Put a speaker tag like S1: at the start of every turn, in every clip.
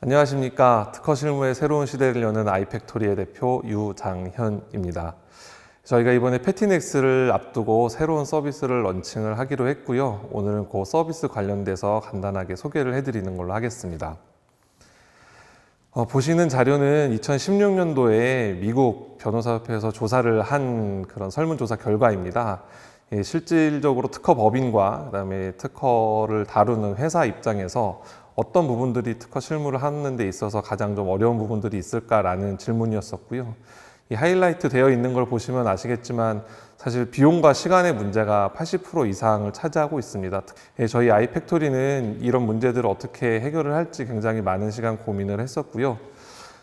S1: 안녕하십니까. 특허 실무의 새로운 시대를 여는 아이팩토리의 대표 유장현입니다. 저희가 이번에 패티넥스를 앞두고 새로운 서비스를 런칭을 하기로 했고요. 오늘은 그 서비스 관련돼서 간단하게 소개를 해드리는 걸로 하겠습니다. 보시는 자료는 2016년도에 미국 변호사협회에서 조사를 한 그런 설문조사 결과입니다. 실질적으로 특허 법인과 그다음에 특허를 다루는 회사 입장에서 어떤 부분들이 특허 실무를 하는 데 있어서 가장 좀 어려운 부분들이 있을까라는 질문이었었고요. 이 하이라이트 되어 있는 걸 보시면 아시겠지만 사실 비용과 시간의 문제가 80% 이상을 차지하고 있습니다. 저희 아이팩토리는 이런 문제들을 어떻게 해결을 할지 굉장히 많은 시간 고민을 했었고요.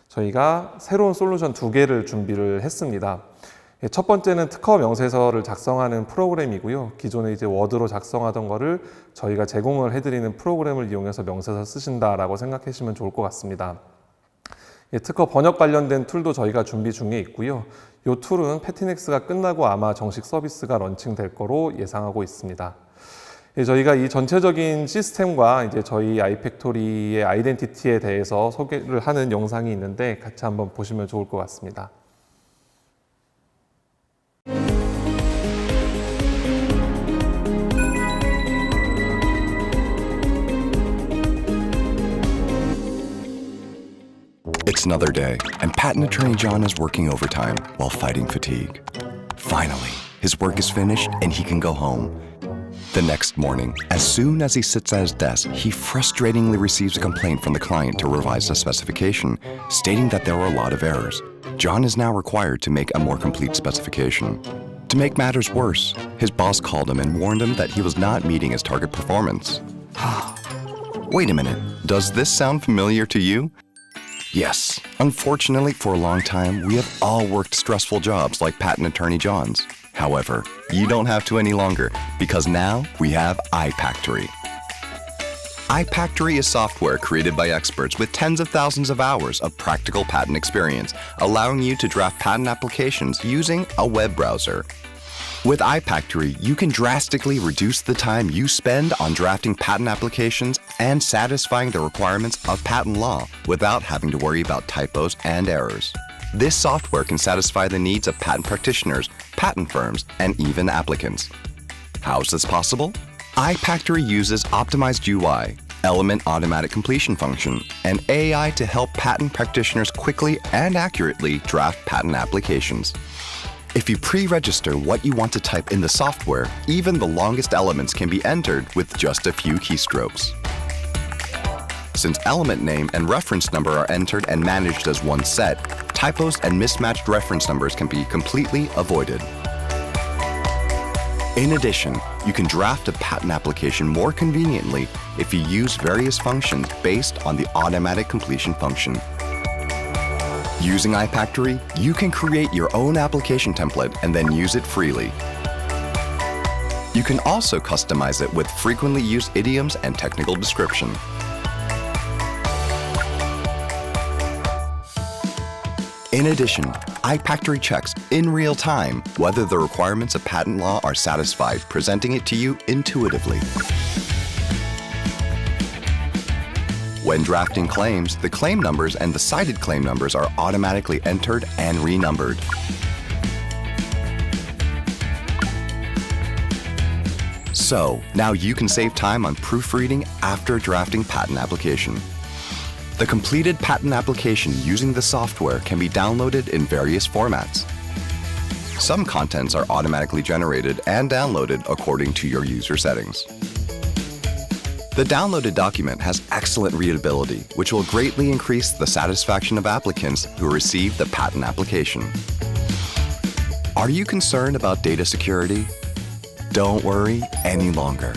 S1: 저희가 새로운 솔루션 2개를 준비를 했습니다. 첫 번째는 특허 명세서를 작성하는 프로그램이고요. 기존에 이제 워드로 작성하던 거를 저희가 제공을 해드리는 프로그램을 이용해서 명세서 쓰신다라고 생각하시면 좋을 것 같습니다. 특허 번역 관련된 툴도 저희가 준비 중에 있고요. 이 툴은 패티넥스가 끝나고 아마 정식 서비스가 런칭될 거로 예상하고 있습니다. 저희가 이 전체적인 시스템과 이제 저희 아이팩토리의 아이덴티티에 대해서 소개를 하는 영상이 있는데 같이 한번 보시면 좋을 것 같습니다.
S2: It's another day, and patent attorney John is working overtime while fighting fatigue. Finally, his work is finished and he can go home. The next morning, as soon as he sits at his desk, he frustratingly receives a complaint from the client to revise the specification, stating that there were a lot of errors. John is now required to make a more complete specification. To make matters worse, his boss called him and warned him that he was not meeting his target performance. Wait a minute, does this sound familiar to you? Yes, unfortunately, for a long time, we have all worked stressful jobs like patent attorney John's. However, you don't have to any longer because now we have iPactory. iPactory is software created by experts with tens of thousands of hours of practical patent experience, allowing you to draft patent applications using a web browser. With iPactory, you can drastically reduce the time you spend on drafting patent applications and satisfying the requirements of patent law without having to worry about typos and errors. This software can satisfy the needs of patent practitioners, patent firms, and even applicants. How is this possible? iPactory uses optimized UI, Element automatic completion function, and AI to help patent practitioners quickly and accurately draft patent applications. If you pre-register what you want to type in the software, even the longest elements can be entered with just a few keystrokes. Since element name and reference number are entered and managed as one set, typos and mismatched reference numbers can be completely avoided. In addition, you can draft a patent application more conveniently if you use various functions based on the automatic completion function. Using iPactory, you can create your own application template and then use it freely. You can also customize it with frequently used idioms and technical description. In addition, iPactory checks in real time whether the requirements of patent law are satisfied, presenting it to you intuitively. When drafting claims, the claim numbers and the cited claim numbers are automatically entered and renumbered. So, now you can save time on proofreading after drafting patent application. The completed patent application using the software can be downloaded in various formats. Some contents are automatically generated and downloaded according to your user settings. The downloaded document has excellent readability, which will greatly increase the satisfaction of applicants who receive the patent application. Are you concerned about data security? Don't worry any longer.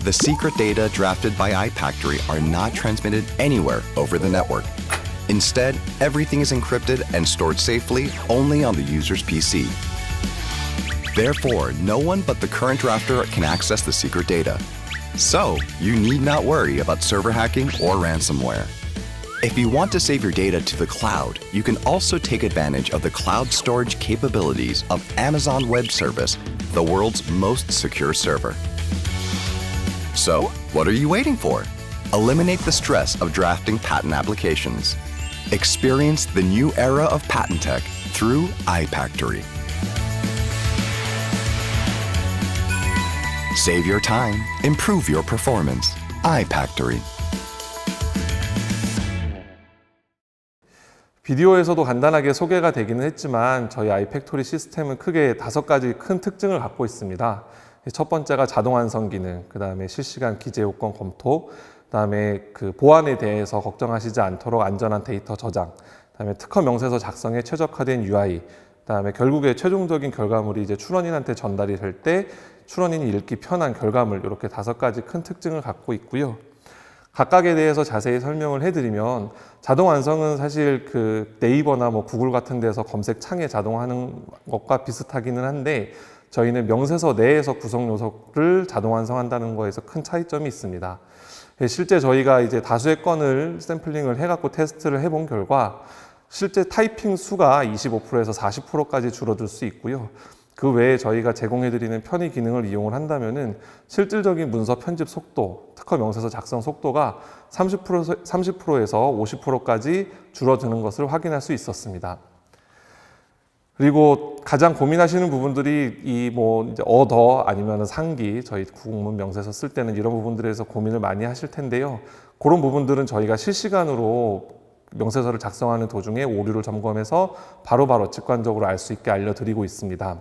S2: The secret data drafted by iPactory are not transmitted anywhere over the network. Instead, everything is encrypted and stored safely only on the user's PC. Therefore, no one but the current drafter can access the secret data. So, you need not worry about server hacking or ransomware. If you want to save your data to the cloud, you can also take advantage of the cloud storage capabilities of Amazon Web Service, the world's most secure server. So, what are you waiting for? Eliminate the stress of drafting patent applications. Experience the new era of patent tech through iPactory. Save your time, improve your performance. iPactory.
S1: 비디오에서도 간단하게 소개가 되기는 했지만 저희 아이팩토리 시스템은 크게 5가지 큰 특징을 갖고 있습니다. 첫 번째가 자동 완성 기능, 그 다음에 실시간 기재 요건 검토, 그 다음에 그 보안에 대해서 걱정하시지 않도록 안전한 데이터 저장, 그 다음에 특허 명세서 작성에 최적화된 UI, 그 다음에 결국에 최종적인 결과물이 이제 출원인한테 전달이 될 때 출원인이 읽기 편한 결과물, 이렇게 5가지 큰 특징을 갖고 있고요. 각각에 대해서 자세히 설명을 해드리면 자동 완성은 사실 그 네이버나 뭐 구글 같은 데서 검색 창에 자동하는 것과 비슷하기는 한데 저희는 명세서 내에서 구성 요소를 자동 완성한다는 거에서 큰 차이점이 있습니다. 실제 저희가 이제 다수의 건을 샘플링을 해갖고 테스트를 해본 결과 실제 타이핑 수가 25%에서 40%까지 줄어들 수 있고요. 그 외에 저희가 제공해드리는 편의 기능을 이용을 한다면은 실질적인 문서 편집 속도, 특허 명세서 작성 속도가 30%에서 50%까지 줄어드는 것을 확인할 수 있었습니다. 그리고 가장 고민하시는 부분들이 이 뭐 이제 어더 아니면 상기, 저희 국문 명세서 쓸 때는 이런 부분들에서 고민을 많이 하실 텐데요. 그런 부분들은 저희가 실시간으로 명세서를 작성하는 도중에 오류를 점검해서 바로바로 직관적으로 알 수 있게 알려드리고 있습니다.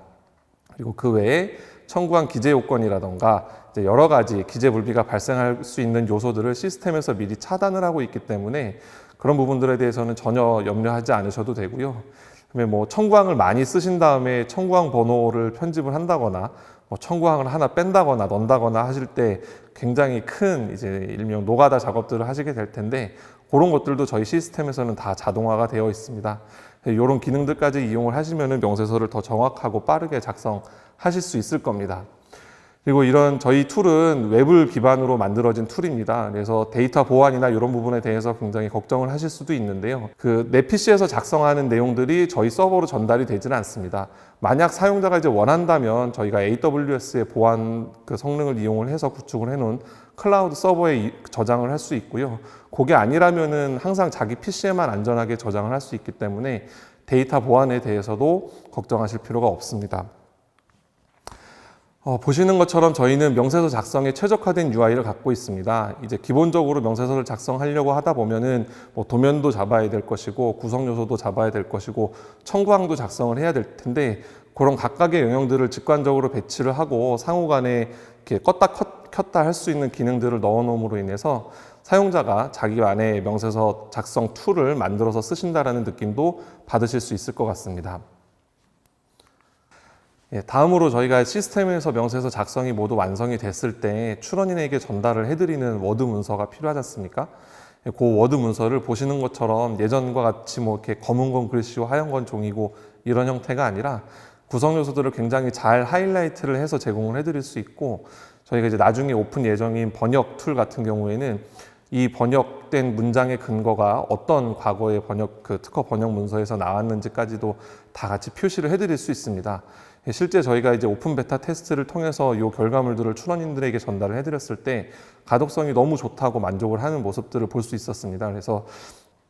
S1: 그리고 그 외에 청구한 기재 요건이라던가 이제 여러 가지 기재 불비가 발생할 수 있는 요소들을 시스템에서 미리 차단을 하고 있기 때문에 그런 부분들에 대해서는 전혀 염려하지 않으셔도 되고요. 그다음에 뭐 청구항을 많이 쓰신 다음에 청구항 번호를 편집을 한다거나 뭐 청구항을 하나 뺀다거나 넣는다거나 하실 때 굉장히 큰 이제 일명 노가다 작업들을 하시게 될 텐데 그런 것들도 저희 시스템에서는 다 자동화가 되어 있습니다. 이런 기능들까지 이용을 하시면 명세서를 더 정확하고 빠르게 작성하실 수 있을 겁니다. 그리고 이런 저희 툴은 웹을 기반으로 만들어진 툴입니다. 그래서 데이터 보안이나 이런 부분에 대해서 굉장히 걱정을 하실 수도 있는데요. 내 PC에서 작성하는 내용들이 저희 서버로 전달이 되지는 않습니다. 만약 사용자가 이제 원한다면 저희가 AWS의 보안 그 성능을 이용을 해서 구축을 해놓은 클라우드 서버에 저장을 할 수 있고요. 그게 아니라면은 항상 자기 PC에만 안전하게 저장을 할 수 있기 때문에 데이터 보안에 대해서도 걱정하실 필요가 없습니다. 보시는 것처럼 저희는 명세서 작성에 최적화된 UI를 갖고 있습니다. 이제 기본적으로 명세서를 작성하려고 하다 보면은 뭐 도면도 잡아야 될 것이고 구성 요소도 잡아야 될 것이고 청구항도 작성을 해야 될 텐데 그런 각각의 영역들을 직관적으로 배치를 하고 상호간에 이렇게 껐다 켰다 할 수 있는 기능들을 넣어 놓음으로 인해서 사용자가 자기만의 명세서 작성 툴을 만들어서 쓰신다라는 느낌도 받으실 수 있을 것 같습니다. 다음으로 저희가 시스템에서 명세서 작성이 모두 완성이 됐을 때 출원인에게 전달을 해드리는 워드 문서가 필요하지 않습니까? 그 워드 문서를 보시는 것처럼 예전과 같이 뭐 이렇게 검은 건 글씨고 하얀 건 종이고 이런 형태가 아니라 구성 요소들을 굉장히 잘 하이라이트를 해서 제공을 해드릴 수 있고 저희가 이제 나중에 오픈 예정인 번역 툴 같은 경우에는 이 번역된 문장의 근거가 어떤 과거의 특허 번역 문서에서 나왔는지까지도 다 같이 표시를 해드릴 수 있습니다. 실제 저희가 이제 오픈 베타 테스트를 통해서 이 결과물들을 출원인들에게 전달을 해드렸을 때 가독성이 너무 좋다고 만족을 하는 모습들을 볼 수 있었습니다. 그래서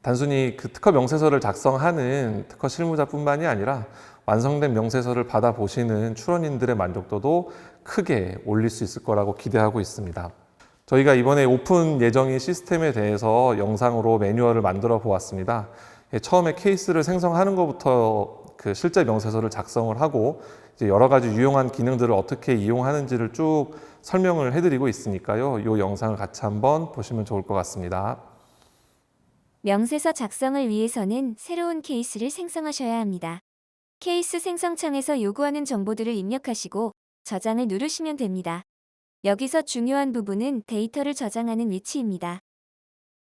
S1: 단순히 그 특허 명세서를 작성하는 특허 실무자뿐만이 아니라 완성된 명세서를 받아보시는 출원인들의 만족도도 크게 올릴 수 있을 거라고 기대하고 있습니다. 저희가 이번에 오픈 예정인 시스템에 대해서 영상으로 매뉴얼을 만들어 보았습니다. 처음에 케이스를 생성하는 것부터 그 실제 명세서를 작성을 하고 이제 여러 가지 유용한 기능들을 어떻게 이용하는지를 쭉 설명을 해드리고 있으니까요. 이 영상을 같이 한번 보시면 좋을 것 같습니다.
S3: 명세서 작성을 위해서는 새로운 케이스를 생성하셔야 합니다. 케이스 생성창에서 요구하는 정보들을 입력하시고 저장을 누르시면 됩니다. 여기서 중요한 부분은 데이터를 저장하는 위치입니다.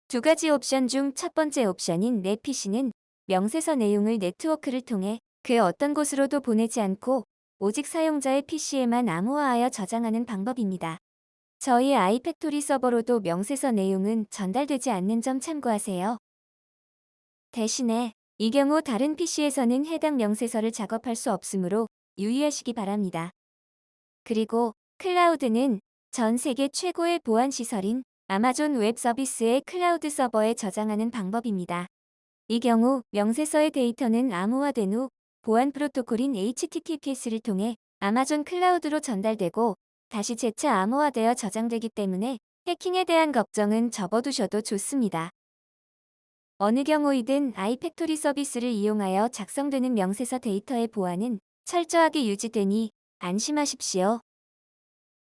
S3: 2가지 옵션 중 첫 번째 옵션인 내 PC는 명세서 내용을 네트워크를 통해 그 어떤 곳으로도 보내지 않고 오직 사용자의 PC에만 암호화하여 저장하는 방법입니다. 저희 아이팩토리 서버로도 명세서 내용은 전달되지 않는 점 참고하세요. 대신에 이 경우 다른 PC에서는 해당 명세서를 작업할 수 없으므로 유의하시기 바랍니다. 그리고 클라우드는 전 세계 최고의 보안 시설인 아마존 웹 서비스의 클라우드 서버에 저장하는 방법입니다. 이 경우 명세서의 데이터는 암호화된 후 보안 프로토콜인 HTTPS를 통해 아마존 클라우드로 전달되고 다시 재차 암호화되어 저장되기 때문에 해킹에 대한 걱정은 접어두셔도 좋습니다. 어느 경우이든 아이팩토리 서비스를 이용하여 작성되는 명세서 데이터의 보안은 철저하게 유지되니 안심하십시오.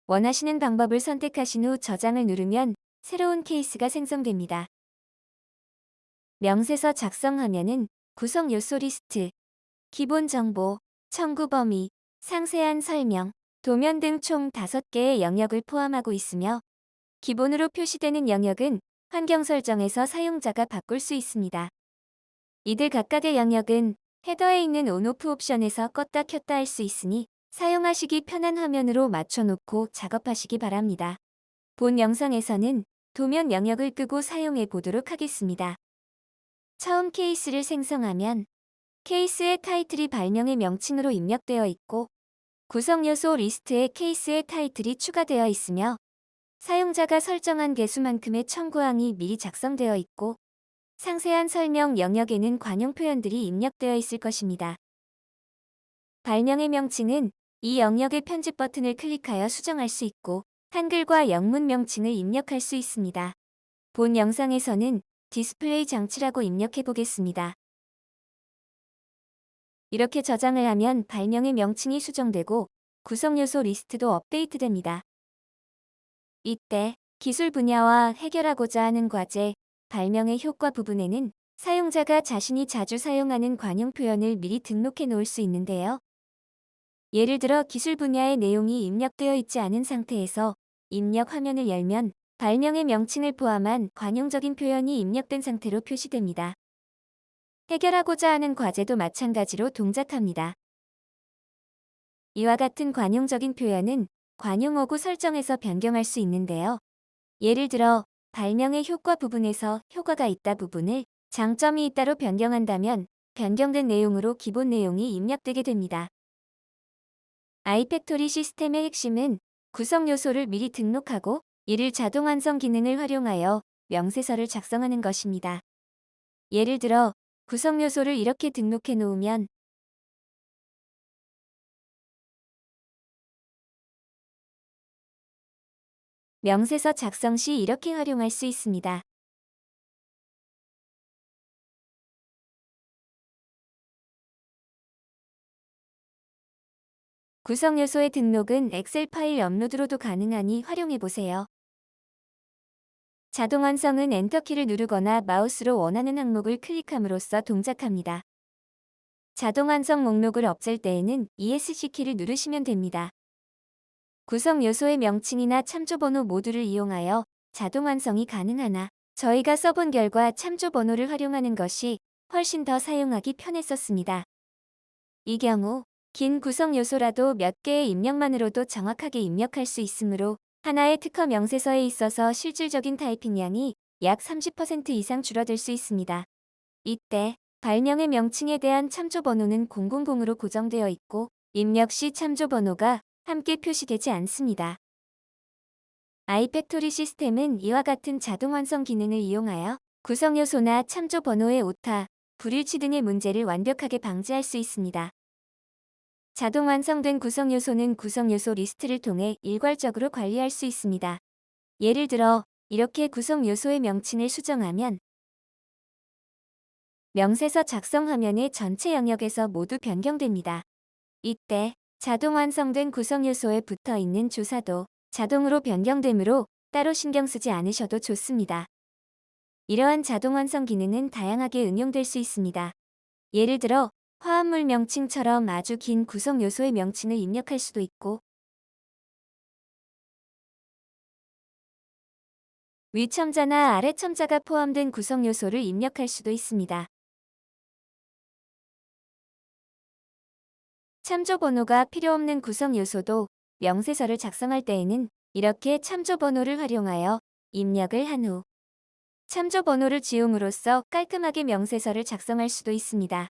S3: 원하시는 방법을 선택하신 후 저장을 누르면 새로운 케이스가 생성됩니다. 명세서 작성 화면은 구성 요소 리스트, 기본 정보, 청구 범위, 상세한 설명, 도면 등 총 5개의 영역을 포함하고 있으며 기본으로 표시되는 영역은 환경 설정에서 사용자가 바꿀 수 있습니다. 이들 각각의 영역은 헤더에 있는 온오프 옵션에서 껐다 켰다 할 수 있으니 사용하시기 편한 화면으로 맞춰놓고 작업하시기 바랍니다. 본 영상에서는 도면 영역을 끄고 사용해 보도록 하겠습니다. 처음 케이스를 생성하면 케이스의 타이틀이 발명의 명칭으로 입력되어 있고 구성 요소 리스트에 케이스의 타이틀이 추가되어 있으며 사용자가 설정한 개수만큼의 청구항이 미리 작성되어 있고 상세한 설명 영역에는 관용 표현들이 입력되어 있을 것입니다. 발명의 명칭은 이 영역의 편집 버튼을 클릭하여 수정할 수 있고 한글과 영문 명칭을 입력할 수 있습니다. 본 영상에서는 디스플레이 장치라고 입력해 보겠습니다. 이렇게 저장을 하면 발명의 명칭이 수정되고 구성 요소 리스트도 업데이트됩니다. 이때 기술 분야와 해결하고자 하는 과제, 발명의 효과 부분에는 사용자가 자신이 자주 사용하는 관용 표현을 미리 등록해 놓을 수 있는데요. 예를 들어 기술 분야의 내용이 입력되어 있지 않은 상태에서 입력 화면을 열면 발명의 명칭을 포함한 관용적인 표현이 입력된 상태로 표시됩니다. 해결하고자 하는 과제도 마찬가지로 동작합니다. 이와 같은 관용적인 표현은 관용어구 설정에서 변경할 수 있는데요. 예를 들어 발명의 효과 부분에서 효과가 있다 부분을 장점이 있다로 변경한다면 변경된 내용으로 기본 내용이 입력되게 됩니다. 아이팩토리 시스템의 핵심은 구성 요소를 미리 등록하고 이를 자동 완성 기능을 활용하여 명세서를 작성하는 것입니다. 예를 들어 구성 요소를 이렇게 등록해 놓으면 명세서 작성 시 이렇게 활용할 수 있습니다. 구성 요소의 등록은 엑셀 파일 업로드로도 가능하니 활용해 보세요. 자동 완성은 엔터키를 누르거나 마우스로 원하는 항목을 클릭함으로써 동작합니다. 자동 완성 목록을 없앨 때에는 ESC 키를 누르시면 됩니다. 구성 요소의 명칭이나 참조 번호 모두를 이용하여 자동 완성이 가능하나 저희가 써본 결과 참조 번호를 활용하는 것이 훨씬 더 사용하기 편했었습니다. 이 경우 긴 구성 요소라도 몇 개의 입력만으로도 정확하게 입력할 수 있으므로 하나의 특허 명세서에 있어서 실질적인 타이핑량이 약 30% 이상 줄어들 수 있습니다. 이때 발명의 명칭에 대한 참조 번호는 000으로 고정되어 있고 입력 시 참조 번호가 함께 표시되지 않습니다. 아이팩토리 시스템은 이와 같은 자동 완성 기능을 이용하여 구성 요소나 참조 번호의 오타, 불일치 등의 문제를 완벽하게 방지할 수 있습니다. 자동 완성된 구성 요소는 구성 요소 리스트를 통해 일괄적으로 관리할 수 있습니다. 예를 들어 이렇게 구성 요소의 명칭을 수정하면 명세서 작성 화면의 전체 영역에서 모두 변경됩니다. 이때 자동 완성된 구성 요소에 붙어 있는 주사도 자동으로 변경되므로 따로 신경 쓰지 않으셔도 좋습니다. 이러한 자동 완성 기능은 다양하게 응용될 수 있습니다. 예를 들어 화합물 명칭처럼 아주 긴 구성 요소의 명칭을 입력할 수도 있고 위 첨자나 아래 첨자가 포함된 구성 요소를 입력할 수도 있습니다. 참조 번호가 필요 없는 구성 요소도 명세서를 작성할 때에는 이렇게 참조 번호를 활용하여 입력을 한 후 참조 번호를 지움으로써 깔끔하게 명세서를 작성할 수도 있습니다.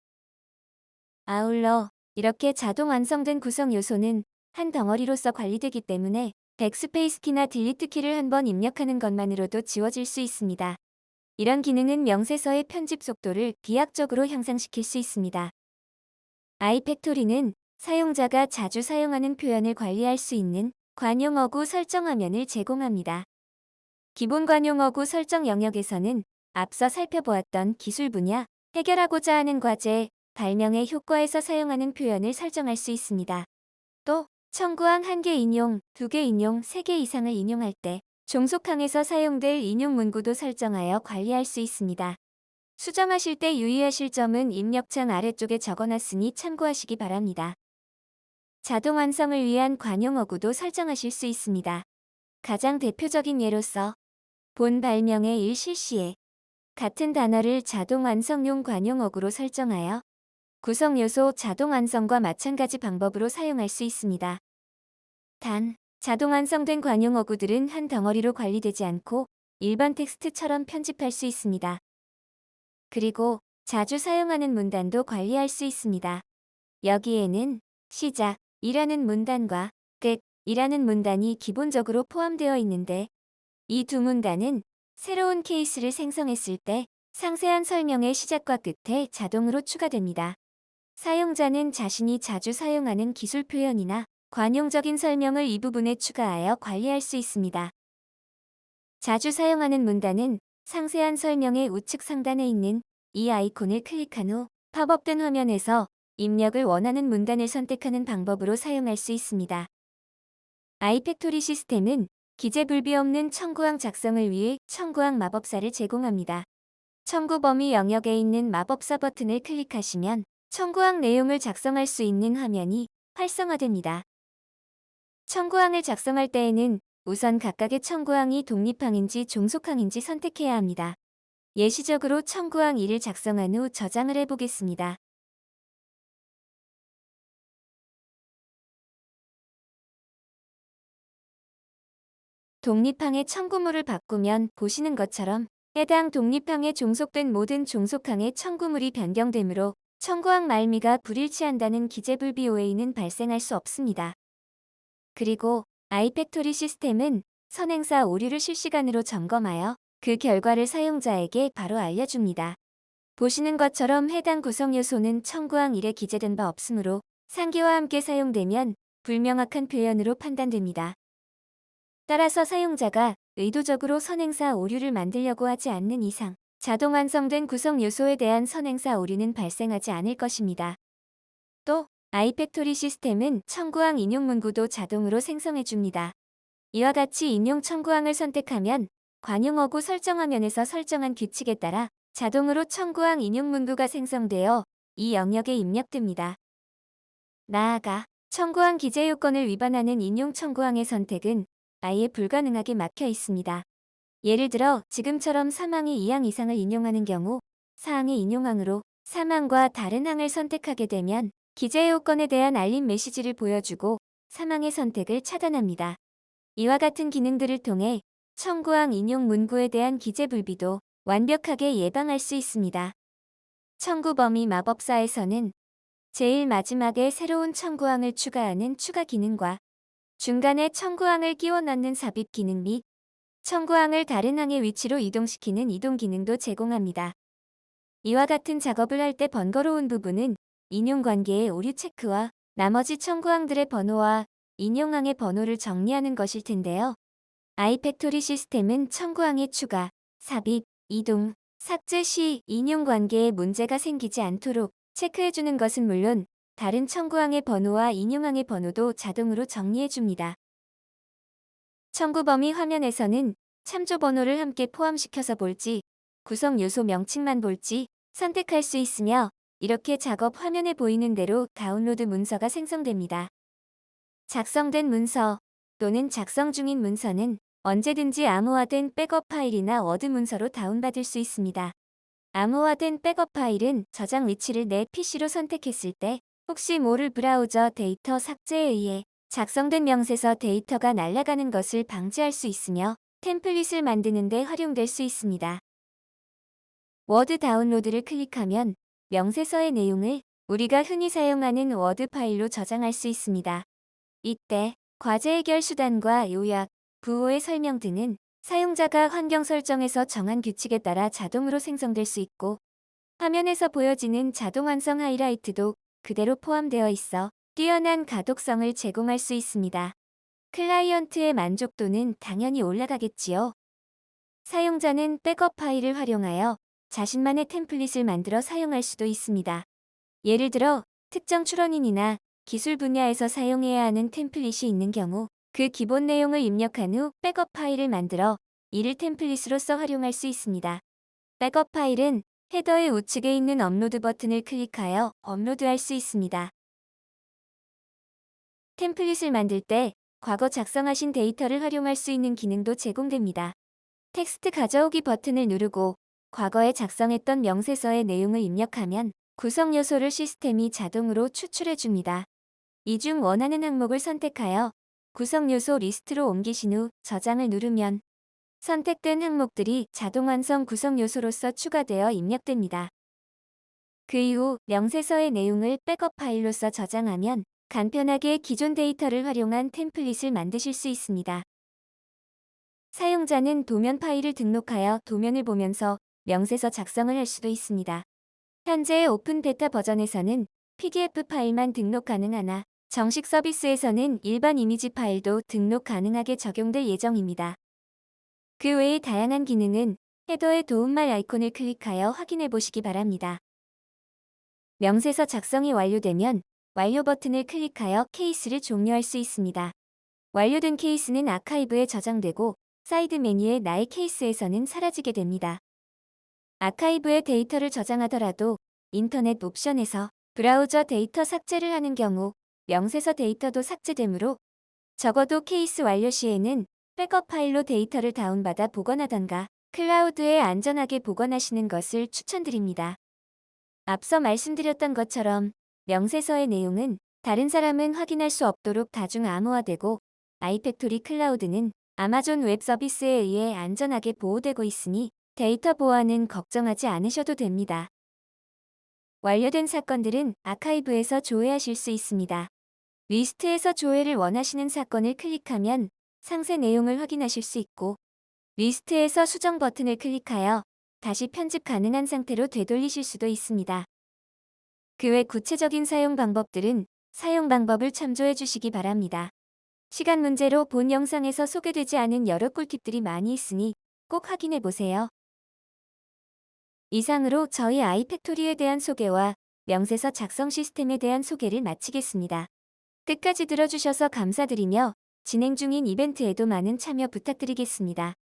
S3: 아울러 이렇게 자동 완성된 구성 요소는 한 덩어리로서 관리되기 때문에 백스페이스 키나 딜리트 키를 한 번 입력하는 것만으로도 지워질 수 있습니다. 이런 기능은 명세서의 편집 속도를 비약적으로 향상시킬 수 있습니다. 아이팩토리는 사용자가 자주 사용하는 표현을 관리할 수 있는 관용어구 설정 화면을 제공합니다. 기본 관용어구 설정 영역에서는 앞서 살펴보았던 기술 분야, 해결하고자 하는 과제, 발명의 효과에서 사용하는 표현을 설정할 수 있습니다. 또 청구항 1개 인용, 2개 인용, 3개 이상을 인용할 때 종속항에서 사용될 인용 문구도 설정하여 관리할 수 있습니다. 수정하실 때 유의하실 점은 입력창 아래쪽에 적어놨으니 참고하시기 바랍니다. 자동 완성을 위한 관용어구도 설정하실 수 있습니다. 가장 대표적인 예로서 본 발명의 일 실시에 같은 단어를 자동 완성용 관용어구로 설정하여 구성 요소 자동 완성과 마찬가지 방법으로 사용할 수 있습니다. 단, 자동 완성된 관용어구들은 한 덩어리로 관리되지 않고 일반 텍스트처럼 편집할 수 있습니다. 그리고 자주 사용하는 문단도 관리할 수 있습니다. 여기에는 시작이라는 문단과 끝이라는 문단이 기본적으로 포함되어 있는데 이 두 문단은 새로운 케이스를 생성했을 때 상세한 설명의 시작과 끝에 자동으로 추가됩니다. 사용자는 자신이 자주 사용하는 기술 표현이나 관용적인 설명을 이 부분에 추가하여 관리할 수 있습니다. 자주 사용하는 문단은 상세한 설명의 우측 상단에 있는 이 아이콘을 클릭한 후 팝업된 화면에서 입력을 원하는 문단을 선택하는 방법으로 사용할 수 있습니다. 아이팩토리 시스템은 기재불비 없는 청구항 작성을 위해 청구항 마법사를 제공합니다. 청구 범위 영역에 있는 마법사 버튼을 클릭하시면 청구항 내용을 작성할 수 있는 화면이 활성화됩니다. 청구항을 작성할 때에는 우선 각각의 청구항이 독립항인지 종속항인지 선택해야 합니다. 예시적으로 청구항 1을 작성한 후 저장을 해보겠습니다. 독립항의 청구물을 바꾸면 보시는 것처럼 해당 독립항에 종속된 모든 종속항의 청구물이 변경되므로 청구항 말미가 불일치한다는 기재불비 오해는 발생할 수 없습니다. 그리고 아이팩토리 시스템은 선행사 오류를 실시간으로 점검하여 그 결과를 사용자에게 바로 알려줍니다. 보시는 것처럼 해당 구성 요소는 청구항 1에 기재된 바 없으므로 상기와 함께 사용되면 불명확한 표현으로 판단됩니다. 따라서 사용자가 의도적으로 선행사 오류를 만들려고 하지 않는 이상 자동 완성된 구성 요소에 대한 선행사 오류는 발생하지 않을 것입니다. 또 아이팩토리 시스템은 청구항 인용 문구도 자동으로 생성해줍니다. 이와 같이 인용 청구항을 선택하면 관용어구 설정 화면에서 설정한 규칙에 따라 자동으로 청구항 인용 문구가 생성되어 이 영역에 입력됩니다. 나아가 청구항 기재 요건을 위반하는 인용 청구항의 선택은 아예 불가능하게 막혀 있습니다. 예를 들어 지금처럼 3항이 2항 이상을 인용하는 경우 4항의 인용항으로 3항과 다른 항을 선택하게 되면 기재 요건에 대한 알림 메시지를 보여주고 3항의 선택을 차단합니다. 이와 같은 기능들을 통해 청구항 인용 문구에 대한 기재 불비도 완벽하게 예방할 수 있습니다. 청구 범위 마법사에서는 제일 마지막에 새로운 청구항을 추가하는 추가 기능과 중간에 청구항을 끼워 넣는 삽입 기능 및 청구항을 다른 항의 위치로 이동시키는 이동 기능도 제공합니다. 이와 같은 작업을 할 때 번거로운 부분은 인용 관계의 오류 체크와 나머지 청구항들의 번호와 인용항의 번호를 정리하는 것일 텐데요. 아이팩토리 시스템은 청구항의 추가, 삽입, 이동, 삭제 시 인용 관계에 문제가 생기지 않도록 체크해주는 것은 물론 다른 청구항의 번호와 인용항의 번호도 자동으로 정리해줍니다. 청구 범위 화면에서는 참조 번호를 함께 포함시켜서 볼지, 구성 요소 명칭만 볼지 선택할 수 있으며 이렇게 작업 화면에 보이는 대로 다운로드 문서가 생성됩니다. 작성된 문서 또는 작성 중인 문서는 언제든지 암호화된 백업 파일이나 워드 문서로 다운받을 수 있습니다. 암호화된 백업 파일은 저장 위치를 내 PC로 선택했을 때 혹시 모를 브라우저 데이터 삭제에 의해 작성된 명세서 데이터가 날아가는 것을 방지할 수 있으며 템플릿을 만드는 데 활용될 수 있습니다. 워드 다운로드를 클릭하면 명세서의 내용을 우리가 흔히 사용하는 워드 파일로 저장할 수 있습니다. 이때 과제 해결 수단과 요약, 부호의 설명 등은 사용자가 환경 설정에서 정한 규칙에 따라 자동으로 생성될 수 있고, 화면에서 보여지는 자동 완성 하이라이트도 그대로 포함되어 있어 뛰어난 가독성을 제공할 수 있습니다. 클라이언트의 만족도는 당연히 올라가겠지요. 사용자는 백업 파일을 활용하여 자신만의 템플릿을 만들어 사용할 수도 있습니다. 예를 들어 특정 출원인이나 기술 분야에서 사용해야 하는 템플릿이 있는 경우 그 기본 내용을 입력한 후 백업 파일을 만들어 이를 템플릿으로서 활용할 수 있습니다. 백업 파일은 헤더의 우측에 있는 업로드 버튼을 클릭하여 업로드할 수 있습니다. 템플릿을 만들 때 과거 작성하신 데이터를 활용할 수 있는 기능도 제공됩니다. 텍스트 가져오기 버튼을 누르고 과거에 작성했던 명세서의 내용을 입력하면 구성 요소를 시스템이 자동으로 추출해 줍니다. 이 중 원하는 항목을 선택하여 구성 요소 리스트로 옮기신 후 저장을 누르면 선택된 항목들이 자동 완성 구성 요소로서 추가되어 입력됩니다. 그 이후 명세서의 내용을 백업 파일로서 저장하면 간편하게 기존 데이터를 활용한 템플릿을 만드실 수 있습니다. 사용자는 도면 파일을 등록하여 도면을 보면서 명세서 작성을 할 수도 있습니다. 현재의 오픈 베타 버전에서는 PDF 파일만 등록 가능하나 정식 서비스에서는 일반 이미지 파일도 등록 가능하게 적용될 예정입니다. 그 외의 다양한 기능은 헤더의 도움말 아이콘을 클릭하여 확인해 보시기 바랍니다. 명세서 작성이 완료되면 완료 버튼을 클릭하여 케이스를 종료할 수 있습니다. 완료된 케이스는 아카이브에 저장되고 사이드 메뉴의 나의 케이스에서는 사라지게 됩니다. 아카이브에 데이터를 저장하더라도 인터넷 옵션에서 브라우저 데이터 삭제를 하는 경우 명세서 데이터도 삭제되므로 적어도 케이스 완료 시에는 백업 파일로 데이터를 다운받아 보관하던가 클라우드에 안전하게 보관하시는 것을 추천드립니다. 앞서 말씀드렸던 것처럼 명세서의 내용은 다른 사람은 확인할 수 없도록 다중 암호화되고 아이팩토리 클라우드는 아마존 웹 서비스에 의해 안전하게 보호되고 있으니 데이터 보안은 걱정하지 않으셔도 됩니다. 완료된 사건들은 아카이브에서 조회하실 수 있습니다. 리스트에서 조회를 원하시는 사건을 클릭하면 상세 내용을 확인하실 수 있고, 리스트에서 수정 버튼을 클릭하여 다시 편집 가능한 상태로 되돌리실 수도 있습니다. 그 외 구체적인 사용 방법들은 사용 방법을 참조해 주시기 바랍니다. 시간 문제로 본 영상에서 소개되지 않은 여러 꿀팁들이 많이 있으니 꼭 확인해 보세요. 이상으로 저희 아이팩토리에 대한 소개와 명세서 작성 시스템에 대한 소개를 마치겠습니다. 끝까지 들어주셔서 감사드리며 진행 중인 이벤트에도 많은 참여 부탁드리겠습니다.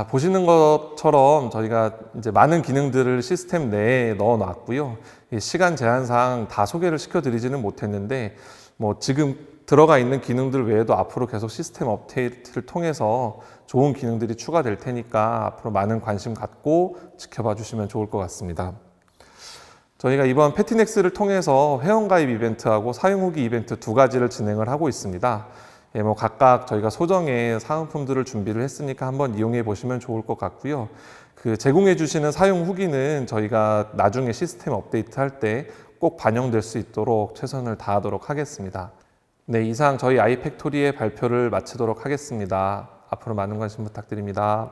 S1: 보시는 것처럼 저희가 이제 많은 기능들을 시스템 내에 넣어 놨고요. 시간 제한상 다 소개를 시켜드리지는 못했는데, 지금 들어가 있는 기능들 외에도 앞으로 계속 시스템 업데이트를 통해서 좋은 기능들이 추가될 테니까 앞으로 많은 관심 갖고 지켜봐 주시면 좋을 것 같습니다. 저희가 이번 패티넥스를 통해서 회원가입 이벤트하고 사용 후기 이벤트 두 가지를 진행을 하고 있습니다. 각각 저희가 소정의 사은품들을 준비를 했으니까 한번 이용해 보시면 좋을 것 같고요. 그 제공해 주시는 사용 후기는 저희가 나중에 시스템 업데이트 할 때 꼭 반영될 수 있도록 최선을 다하도록 하겠습니다. 네, 이상 저희 아이팩토리의 발표를 마치도록 하겠습니다. 앞으로 많은 관심 부탁드립니다.